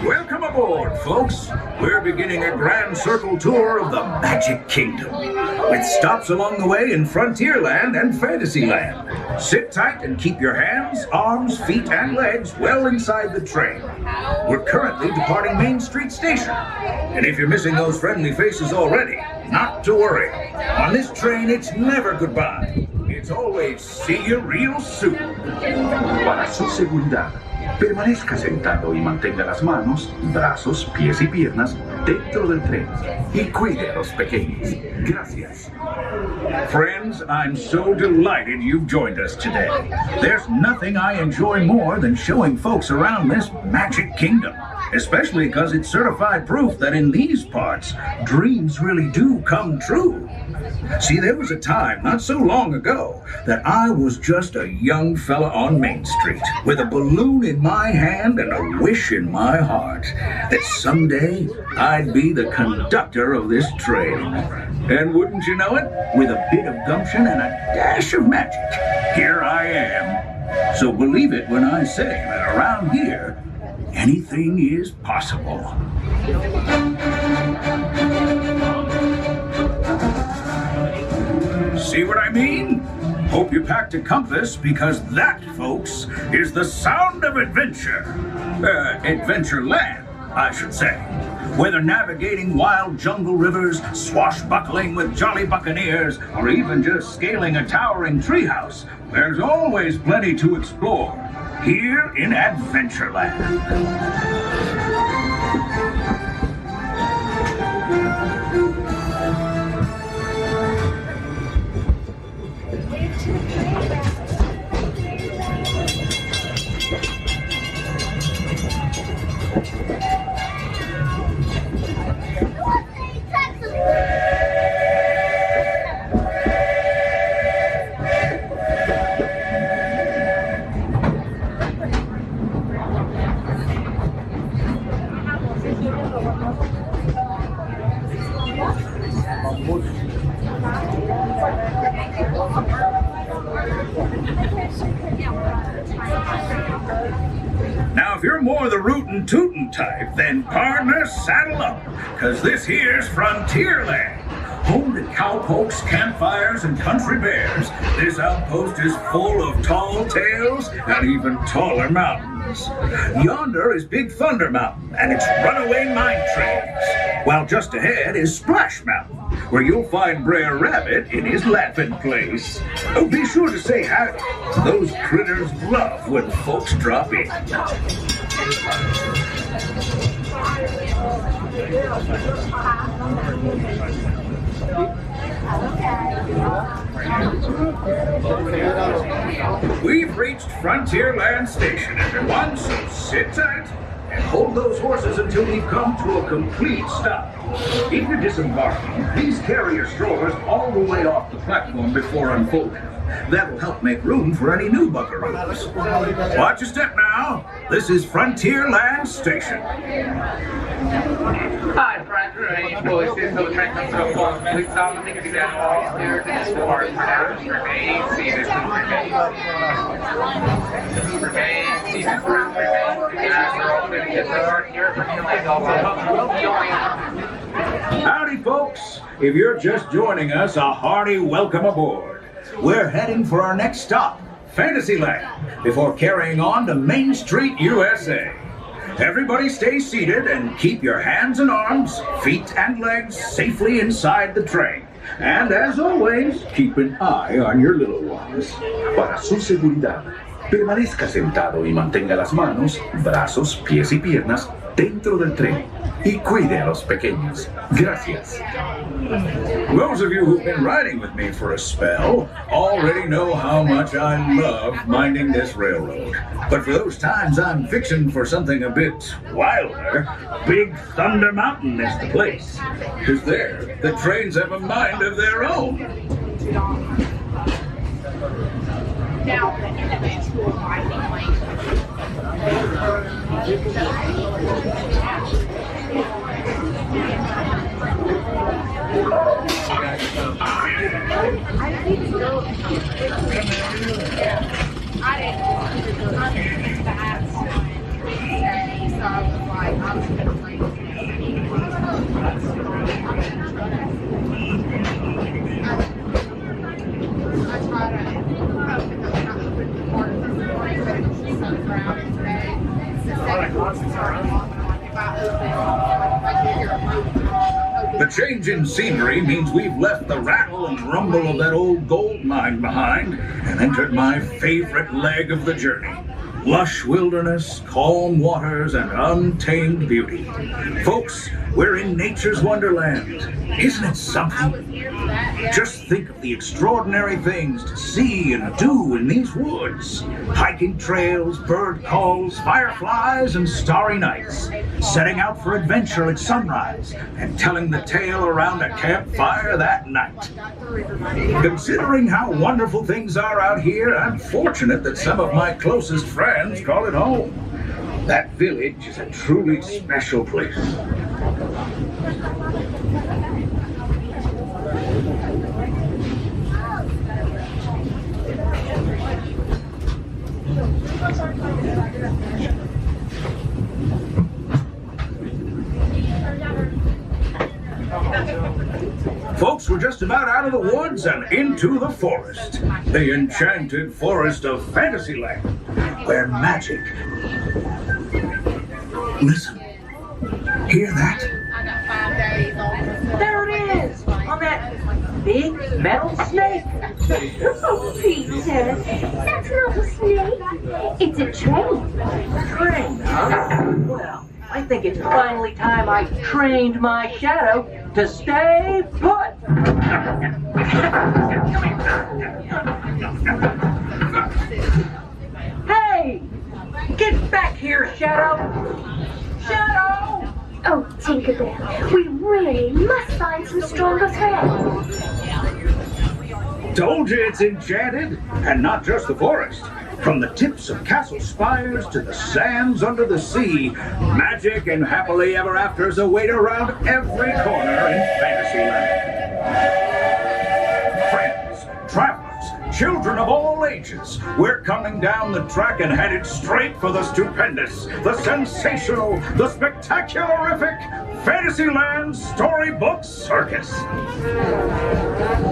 Welcome aboard, folks. We're beginning a grand circle tour of the Magic Kingdom, with stops along the way in Frontierland and Fantasyland. Sit tight and keep your hands, arms, feet, and legs well inside the train. We're currently departing Main Street Station, and if you're missing those friendly faces already, not to worry. On this train, it's never goodbye. It's always see you real soon. Para su seguridad, permanezca sentado y mantenga las manos, brazos, pies y piernas dentro del tren y cuide a los pequeños. Gracias. Friends, I'm so delighted you've joined us today. There's nothing I enjoy more than showing folks around this Magic Kingdom, especially because it's certified proof that in these parts, dreams really do come true. See, there was a time not so long ago that I was just a young fella on Main Street with a balloon in my hand and a wish in my heart that someday I'd be the conductor of this train. And wouldn't you know it, with a bit of gumption and a dash of magic, here I am. So believe it when I say that around here, anything is possible. See what I mean? Hope you packed a compass, because that, folks, is the sound of adventure. Adventureland, I should say. Whether navigating wild jungle rivers, swashbuckling with jolly buccaneers, or even just scaling a towering treehouse, there's always plenty to explore here in Adventureland. Now, if you're more the rootin' tootin' type, then partner, saddle up, cause this here's Frontierland. Home to cowpokes, campfires, and country bears, this outpost is full of tall tales and even taller mountains. Yonder is Big Thunder Mountain and its runaway mine trains, while just ahead is Splash Mountain, where you'll find Brer Rabbit in his laughing place. Oh, be sure to say howdy. Those critters love when folks drop in. We've reached Frontierland Station, everyone, so sit tight and hold those horses until we've come to a complete stop. If you're disembarking, please carry your strollers all the way off the platform before unfolding. That'll help make room for any new buckaroos. Watch your step now. This is Frontierland Station. Hi, Frank. Boys, this is the train comes to a halt. Please stop and take a down all here to this part. Remain seated. Remain seated. Howdy, folks. If you're just joining us, a hearty welcome aboard. We're heading for our next stop, Fantasyland, before carrying on to Main Street U.S.A. Everybody stay seated and keep your hands and arms, feet and legs safely inside the train. And as always, keep an eye on your little ones. Para su seguridad, permanezca sentado y mantenga las manos, brazos, pies y piernas dentro del tren y cuide a los pequeños. Gracias. Those of you who've been riding with me for a spell already know how much I love minding this railroad. But for those times I'm fixing for something a bit wilder, Big Thunder Mountain is the place. 'Cause there, the trains have a mind of their own. The change in scenery means we've left the rattle and rumble of that old gold mine behind and entered my favorite leg of the journey. Lush wilderness, calm waters, and untamed beauty. Folks, we're in nature's wonderland. Isn't it something? Just think of the extraordinary things to see and do in these woods. Hiking trails, bird calls, fireflies, and starry nights. Setting out for adventure at sunrise and telling the tale around a campfire that night. Considering how wonderful things are out here, I'm fortunate that some of my closest friends call it home. That village is a truly special place. Folks, we're just about out of the woods and into the forest. The enchanted forest of Fantasyland, where magic... Listen. Hear that? There it is! On that big metal snake! Oh, Peter, that's not a snake. It's a train. Train, huh? Well, I think it's finally time I trained my shadow to stay put! Hey! Get back here, Shadow! Shadow! Oh, Tinkerbell, we really must find some stronger thread. Told you it's enchanted, and not just the forest. From the tips of castle spires to the sands under the sea, magic and happily ever afters await around every corner in Fantasyland. Friends, travelers, children of all ages, we're coming down the track and headed straight for the stupendous, the sensational, the spectacularific Fantasyland Storybook Circus.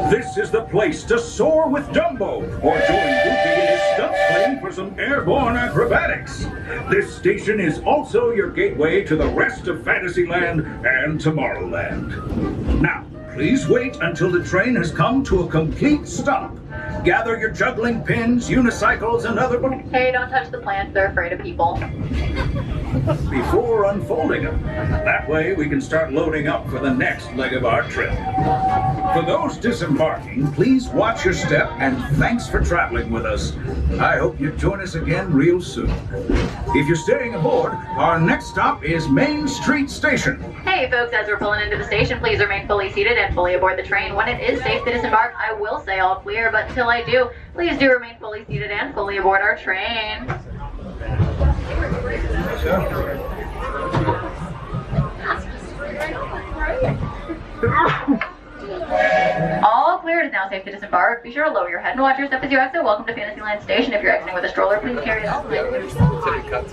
This is the place to soar with Dumbo or join Goofy in his stunt plane for some airborne acrobatics. This station is also your gateway to the rest of Fantasyland and Tomorrowland. Now, please wait until the train has come to a complete stop. Gather your juggling pins, unicycles, and other... Hey, don't touch the plants. They're afraid of people. before unfolding them. That way we can start loading up for the next leg of our trip. For those disembarking, please watch your step and thanks for traveling with us. I hope you join us again real soon. If you're staying aboard, our next stop is Main Street Station. Hey folks, as we're pulling into the station, please remain fully seated and fully aboard the train. When it is safe to disembark, I will say all clear, but until I do, please do remain fully seated and fully aboard our train. All clear. It is now safe to disembark. Be sure to lower your head and watch your step as you exit. Welcome to Fantasyland Station. If you're exiting with a stroller, please carry it all.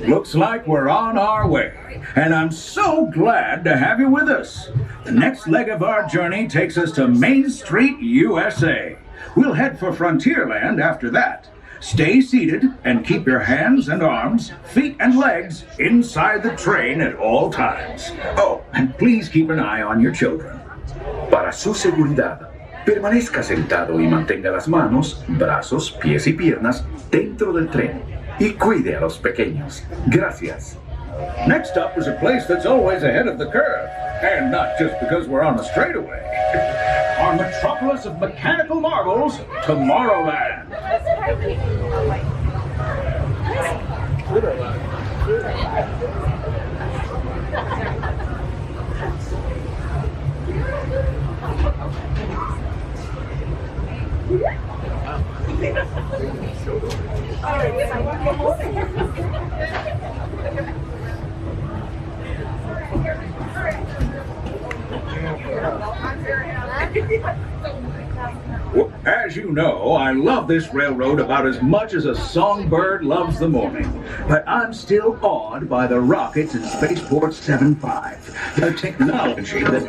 Looks like we're on our way, and I'm so glad to have you with us. The next leg of our journey takes us to Main Street U.S.A. We'll head for Frontierland after that. Stay seated and keep your hands and arms, feet and legs inside the train at all times. Oh, and please keep an eye on your children. Para su seguridad, permanezca sentado y mantenga las manos, brazos, pies y piernas dentro del tren. Y cuide a los pequeños. Gracias. Next up is a place that's always ahead of the curve, and not just because we're on a straightaway. Our metropolis of mechanical marvels, Tomorrowland. As you you know, I love this railroad about as much as a songbird loves the morning. But I'm still awed by the rockets in Spaceport 75. The technology that...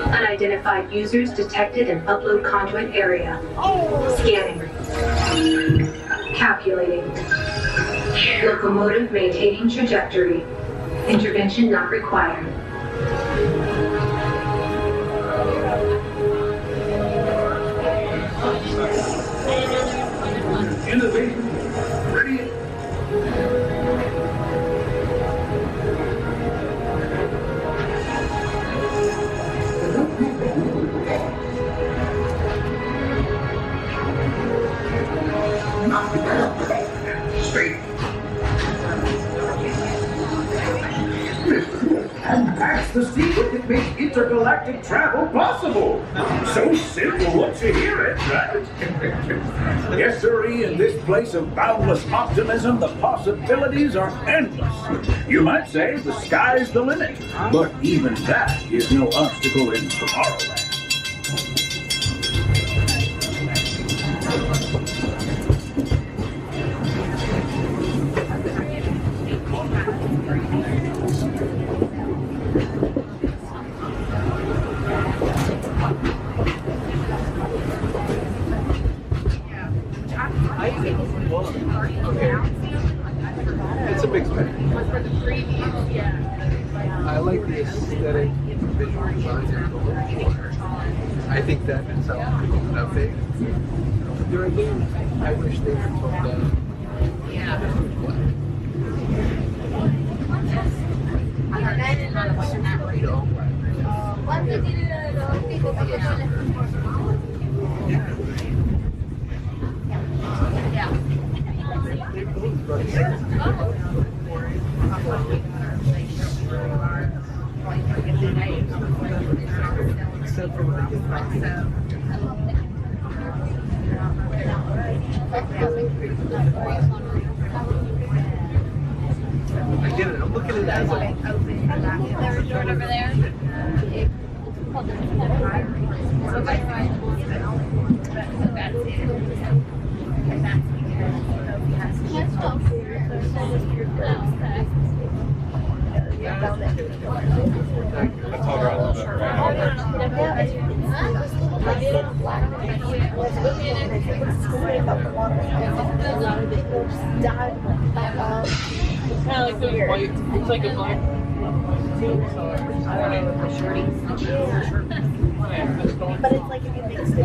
Unidentified users detected in upload conduit area. Scanning. Calculating. Locomotive maintaining trajectory. Intervention not required. Innovation. Ready? Straight. And that's the secret that makes intergalactic travel possible. So simple once you hear it, right? Yes, sirree, in this place of boundless optimism, the possibilities are endless. You might say the sky's the limit, but even that is no obstacle in Tomorrowland. It's a big space. I like the aesthetic visual design. I think that is how big. There are things I wish they would talk about. Except for when I get back. I get it. I'm looking at it as like over there. It's like a black. But it's like if you mix it.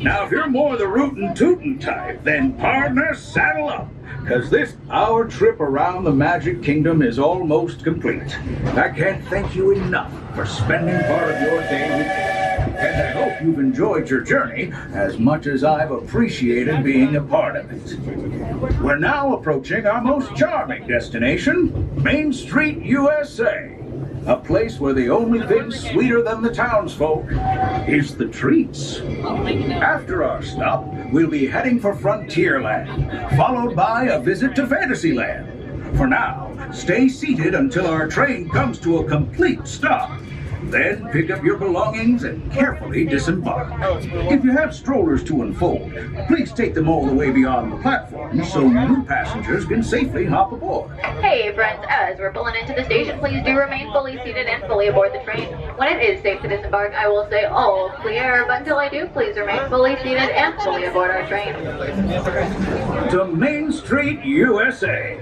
Now, if you're more the rootin' tootin' type, then partner, saddle up. Because our trip around the Magic Kingdom is almost complete. I can't thank you enough for spending part of your day with me. And I hope you've enjoyed your journey as much as I've appreciated being a part of it. We're now approaching our most charming destination, Main Street U.S.A. A place where the only thing sweeter than the townsfolk is the treats. After our stop, we'll be heading for Frontierland, followed by a visit to Fantasyland. For now, stay seated until our train comes to a complete stop. Then pick up your belongings and carefully disembark. If you have strollers to unfold, please take them all the way beyond the platform so new passengers can safely hop aboard. Hey friends, as we're pulling into the station, please do remain fully seated and fully aboard the train. When it is safe to disembark, I will say all clear, but until I do, please remain fully seated and fully aboard our train. To Main Street, USA.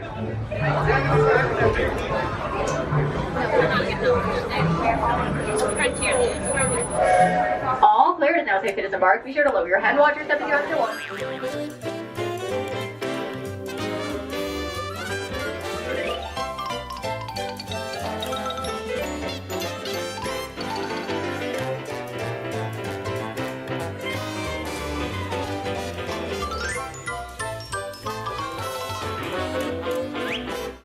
All clear, it is now safe to disembark. Be sure to lower your head, watch your step, and you have to walk.